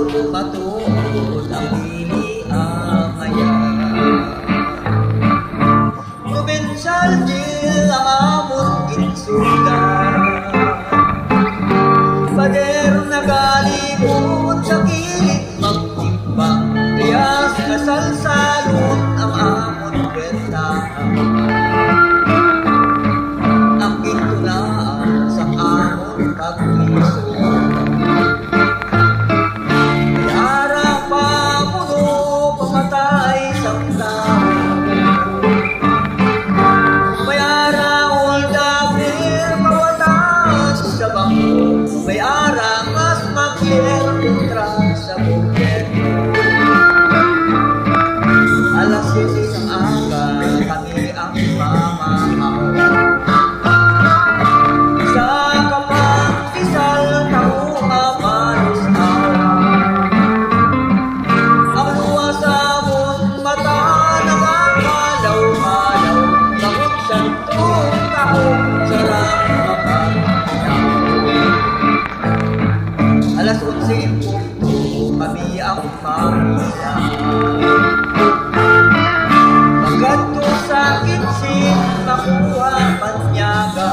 Matod ang dili ang ayan. Provincial jail ang amon insuldan. Pader nagalimot sa kilid magtimbang. Riyas kasalsalot ang amon kwenta. Ang gintunaan sa amon pagpiso. May arang mas makler kontra sa gobyerno. Alas 6 ng aga, kami ang mamamaw. Sa kapag-isal tao amalos araw. Ang luwas sa mong mata nakakalaw-malaw. Bakit siyang tao sarang alas 11 in punto, kami ang pamilya. Magadto sa kitsin, makuha panyaga.